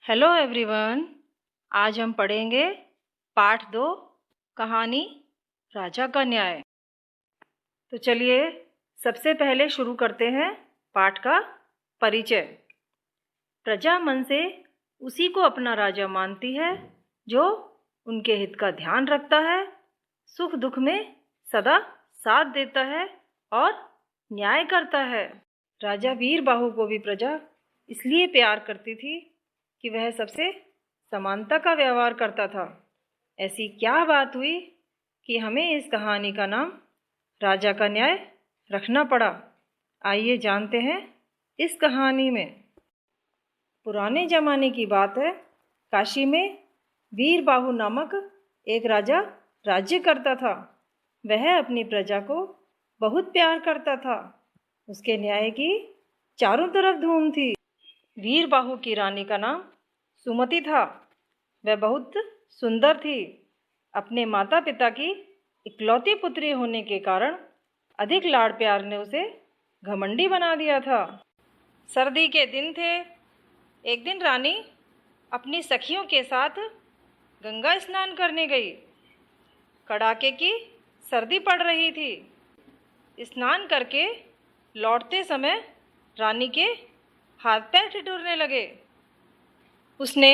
Hello everyone. आज हम पढ़ेंगे पाठ 2 कहानी राजा का न्याय। तो चलिए सबसे पहले शुरू करते हैं पाठ का परिचय। प्रजा मन से उसी को अपना राजा मानती है जो उनके हित का ध्यान रखता है, सुख दुख में सदा साथ देता है और न्याय करता है। राजा वीरबाहु को भी प्रजा इसलिए प्यार करती थी कि वह सबसे समानता का व्यवहार करता था। ऐसी क्या बात हुई कि हमें इस कहानी का नाम राजा का न्याय रखना पड़ा? आइए जानते हैं इस कहानी में। पुराने जमाने की बात है। काशी में वीरबाहु नामक एक राजा राज्य करता था। वह अपनी प्रजा को बहुत प्यार करता था। उसके न्याय की चारों तरफ धूम थी। वीरबाहु की रानी का नाम सुमति था। वह बहुत सुंदर थी। अपने माता पिता की इकलौती पुत्री होने के कारण अधिक लाड प्यार ने उसे घमंडी बना दिया था। सर्दी के दिन थे। एक दिन रानी अपनी सखियों के साथ गंगा स्नान करने गई। कड़ाके की सर्दी पड़ रही थी। स्नान करके लौटते समय रानी के हाथ पैर ठिठुरने लगे। उसने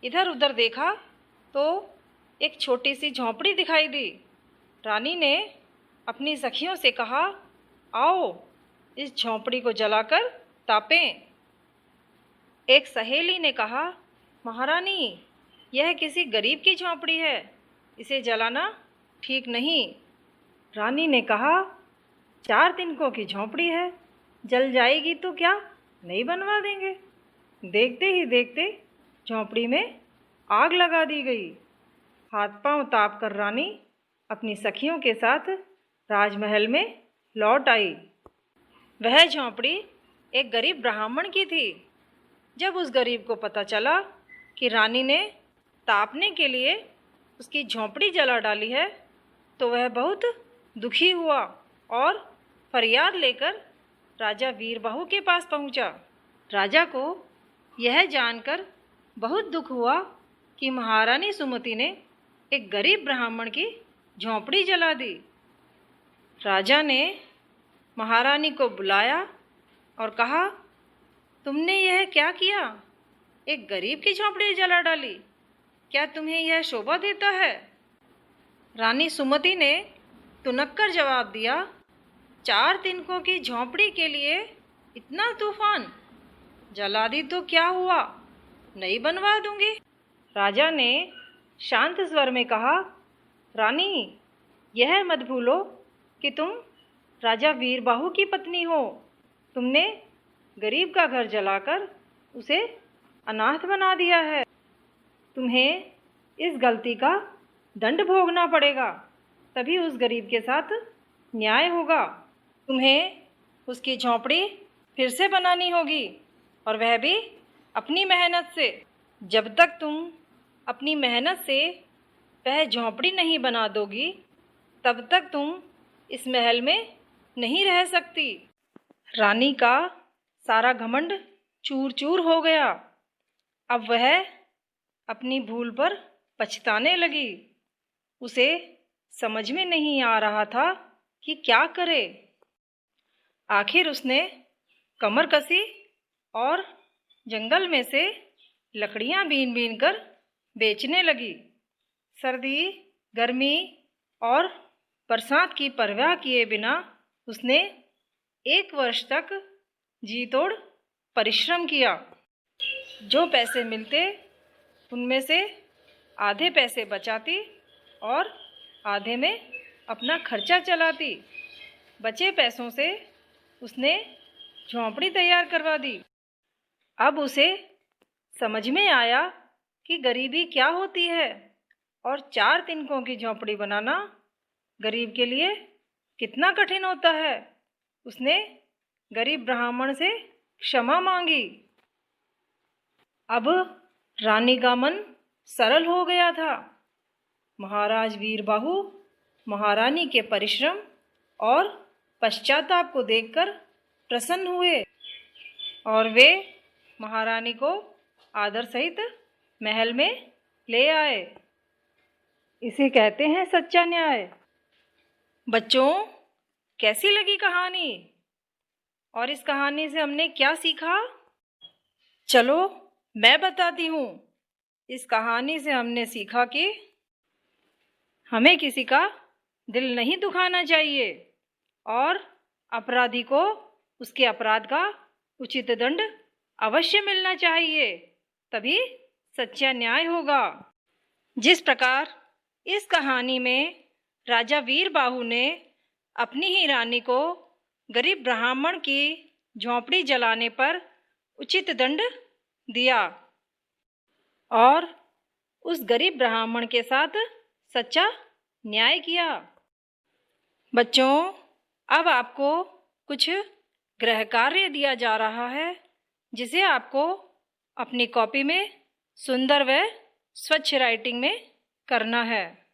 इधर उधर देखा तो एक छोटी सी झोंपड़ी दिखाई दी। रानी ने अपनी सखियों से कहा, आओ इस झोंपड़ी को जलाकर तापें। एक सहेली ने कहा, महारानी यह किसी गरीब की झोंपड़ी है, इसे जलाना ठीक नहीं। रानी ने कहा, 4 तिनकों की झोंपड़ी है, जल जाएगी तो क्या, नहीं बनवा देंगे। देखते ही देखते झोंपड़ी में आग लगा दी गई। हाथ पांव ताप कर रानी अपनी सखियों के साथ राजमहल में लौट आई। वह झोंपड़ी एक गरीब ब्राह्मण की थी। जब उस गरीब को पता चला कि रानी ने तापने के लिए उसकी झोंपड़ी जला डाली है तो वह बहुत दुखी हुआ और फरियाद लेकर राजा वीरबाहु के पास पहुंचा। राजा को यह जानकर बहुत दुख हुआ कि महारानी सुमति ने एक गरीब ब्राह्मण की झोंपड़ी जला दी। राजा ने महारानी को बुलाया और कहा, तुमने यह क्या किया? एक गरीब की झोंपड़ी जला डाली, क्या तुम्हें यह शोभा देता है? रानी सुमति ने तुनक कर जवाब दिया, 4 तिनकों की झोंपड़ी के लिए इतना तूफान, जला दी तो क्या हुआ, नहीं बनवा दूंगी। राजा ने शांत स्वर में कहा, रानी यह मत भूलो कि तुम राजा वीरबाहु की पत्नी हो। तुमने गरीब का घर जलाकर उसे अनाथ बना दिया है। तुम्हें इस गलती का दंड भोगना पड़ेगा, तभी उस गरीब के साथ न्याय होगा। तुम्हें उसकी झोंपड़ी फिर से बनानी होगी और वह भी अपनी मेहनत से। जब तक तुम अपनी मेहनत से वह झोंपड़ी नहीं बना दोगी तब तक तुम इस महल में नहीं रह सकती। रानी का सारा घमंड चूर चूर हो गया। अब वह अपनी भूल पर पछताने लगी। उसे समझ में नहीं आ रहा था कि क्या करे। आखिर उसने कमर कसी और जंगल में से लकड़ियां बीन बीन कर बेचने लगी। सर्दी, गर्मी और बरसात की परवाह किए बिना उसने 1 वर्ष तक जी तोड़ परिश्रम किया। जो पैसे मिलते उनमें से आधे पैसे बचाती और आधे में अपना खर्चा चलाती। बचे पैसों से उसने झोंपड़ी तैयार करवा दी। अब उसे समझ में आया कि गरीबी क्या होती है और 4 तिनकों की झोंपड़ी बनाना गरीब के लिए कितना कठिन होता है। उसने गरीब ब्राह्मण से क्षमा मांगी। अब रानी का मन सरल हो गया था। महाराज वीरबाहु महारानी के परिश्रम और पश्चाताप को देखकर प्रसन्न हुए और वे महारानी को आदर सहित महल में ले आए। इसे कहते हैं सच्चा न्याय। बच्चों, कैसी लगी कहानी और इस कहानी से हमने क्या सीखा? चलो मैं बताती हूँ। इस कहानी से हमने सीखा कि हमें किसी का दिल नहीं दुखाना चाहिए और अपराधी को उसके अपराध का उचित दंड अवश्य मिलना चाहिए, तभी सच्चा न्याय होगा। जिस प्रकार इस कहानी में राजा वीरबाहु ने अपनी ही रानी को गरीब ब्राह्मण की झोंपड़ी जलाने पर उचित दंड दिया और उस गरीब ब्राह्मण के साथ सच्चा न्याय किया। बच्चों, अब आपको कुछ गृह कार्य दिया जा रहा है, जिसे आपको अपनी कॉपी में सुंदर व स्वच्छ राइटिंग में करना है।